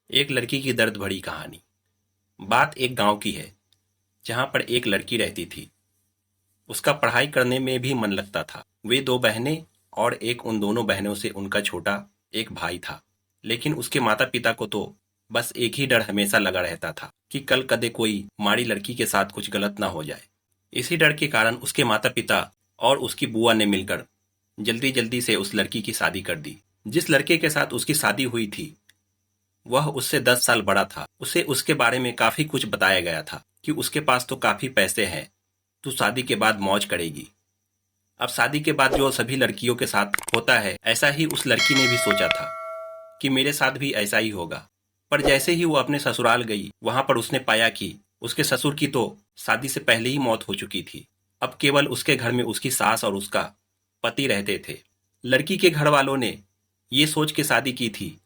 एक लड़की की दर्द भरी कहानी। बात एक गांव की है जहां पर एक लड़की रहती थी। उसका पढ़ाई करने में भी मन लगता था। वे दो बहनें और एक उन दोनों बहनों से उनका छोटा एक भाई था। लेकिन उसके माता पिता को तो बस एक ही डर हमेशा लगा रहता था कि कल कदे कोई माड़ी लड़की के साथ कुछ गलत ना हो जाए। इसी डर के कारण उसके माता पिता और उसकी बुआ ने मिलकर जल्दी जल्दी से उस लड़की की शादी कर दी। जिस लड़के के साथ उसकी शादी हुई थी वह उससे 10 साल बड़ा था। उसे उसके बारे में काफी कुछ बताया गया था कि उसके पास तो काफी पैसे हैं, तू शादी के बाद मौज करेगी। अब शादी के बाद जो सभी लड़कियों के साथ होता है, ऐसा ही उस लड़की ने भी सोचा था कि मेरे साथ भी ऐसा ही होगा। पर जैसे ही वो अपने ससुराल गई, वहां पर उसने पाया कि उसके ससुर की तो शादी से पहले ही मौत हो चुकी थी। अब केवल उसके घर में उसकी सास और उसका पति रहते थे। लड़की के घर वालों ने ये सोच के शादी की थी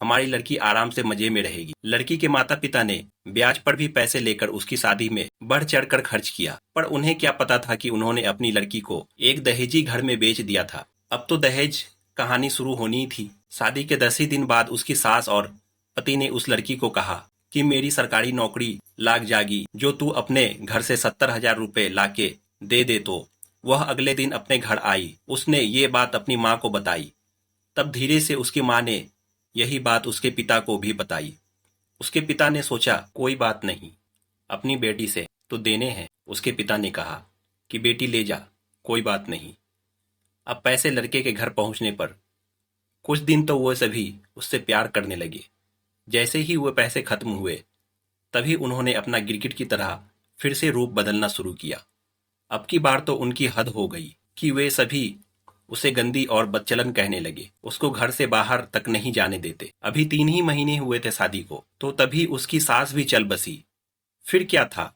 हमारी लड़की आराम से मजे में रहेगी। लड़की के माता पिता ने ब्याज पर भी पैसे लेकर उसकी शादी में बढ़ चढ़कर खर्च किया। पर उन्हें क्या पता था कि उन्होंने अपनी लड़की को एक दहेजी घर में बेच दिया था। अब तो दहेज कहानी शुरू होनी थी। शादी के 10 ही दिन बाद उसकी सास और पति ने उस लड़की को कहा कि मेरी सरकारी नौकरी लाग जागी जो तू अपने घर से 70,000 रुपए लाके दे दे। तो वह अगले दिन अपने घर आई। उसने ये बात अपनी माँ को बताई। तब धीरे से उसकी माँ ने यही बात उसके पिता को भी बताई। उसके पिता ने सोचा कोई बात नहीं, अपनी बेटी से तो देने हैं। उसके पिता ने कहा कि बेटी ले जा, कोई बात नहीं। अब पैसे लड़के के घर पहुंचने पर कुछ दिन तो वो सभी उससे प्यार करने लगे। जैसे ही वो पैसे खत्म हुए तभी उन्होंने अपना गिरगिट की तरह फिर से रूप बदलना शुरू किया। अब की बार तो उनकी हद हो गई कि वे सभी उसे गंदी और बदचलन कहने लगे। उसको घर से बाहर तक नहीं जाने देते। अभी 3 ही महीने हुए थे शादी को, तो तभी उसकी सास भी चल बसी। फिर क्या था,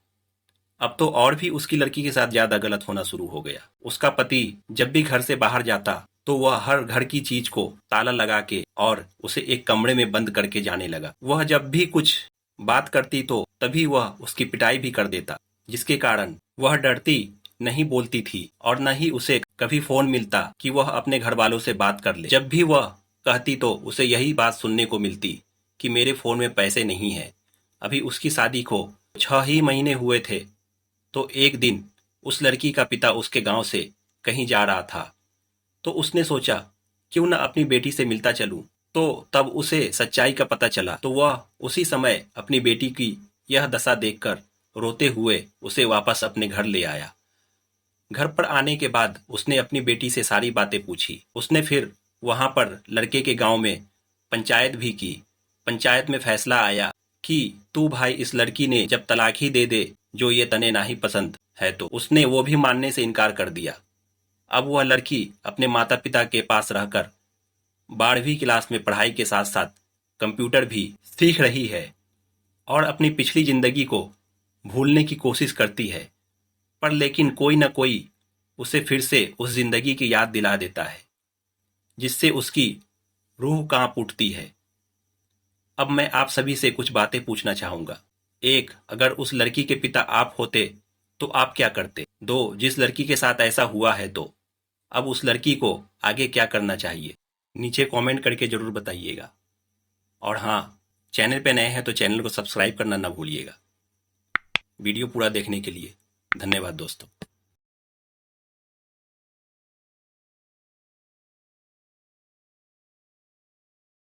अब तो और भी उसकी लड़की के साथ ज्यादा गलत होना शुरू हो गया। उसका पति जब भी घर से बाहर जाता तो वह हर घर की चीज को ताला लगा के और उसे एक कमरे में बंद करके जाने लगा। वह जब भी कुछ बात करती तो तभी वह उसकी पिटाई भी कर देता, जिसके कारण वह डरती नहीं बोलती थी और न ही उसे कभी फोन मिलता कि वह अपने घर वालों से बात कर ले। जब भी वह कहती तो उसे यही बात सुनने को मिलती कि मेरे फोन में पैसे नहीं है। अभी उसकी शादी को 6 ही महीने हुए थे। तो एक दिन उस लड़की का पिता उसके गांव से कहीं जा रहा था, तो उसने सोचा क्यों न अपनी बेटी से मिलता चलूं। तो तब उसे सच्चाई का पता चला, तो वह उसी समय अपनी बेटी की यह दशा देखकर रोते हुए उसे वापस अपने घर ले आया। घर पर आने के बाद उसने अपनी बेटी से सारी बातें पूछी। उसने फिर वहां पर लड़के के गांव में पंचायत भी की। पंचायत में फैसला आया कि तू भाई इस लड़की ने जब तलाक ही दे दे जो ये तने नहीं पसंद है। तो उसने वो भी मानने से इनकार कर दिया। अब वह लड़की अपने माता पिता के पास रहकर 12वीं क्लास में पढ़ाई के साथ साथ कंप्यूटर भी सीख रही है और अपनी पिछली जिंदगी को भूलने की कोशिश करती है। पर लेकिन कोई न कोई उसे फिर से उस जिंदगी की याद दिला देता है, जिससे उसकी रूह कांप उठती है। अब मैं आप सभी से कुछ बातें पूछना चाहूंगा। एक, अगर उस लड़की के पिता आप होते तो आप क्या करते? दो, जिस लड़की के साथ ऐसा हुआ है तो अब उस लड़की को आगे क्या करना चाहिए? नीचे कमेंट करके जरूर बताइएगा। और हाँ, चैनल पे नए हैं तो चैनल को सब्सक्राइब करना ना भूलिएगा। वीडियो पूरा देखने के लिए धन्यवाद दोस्तों।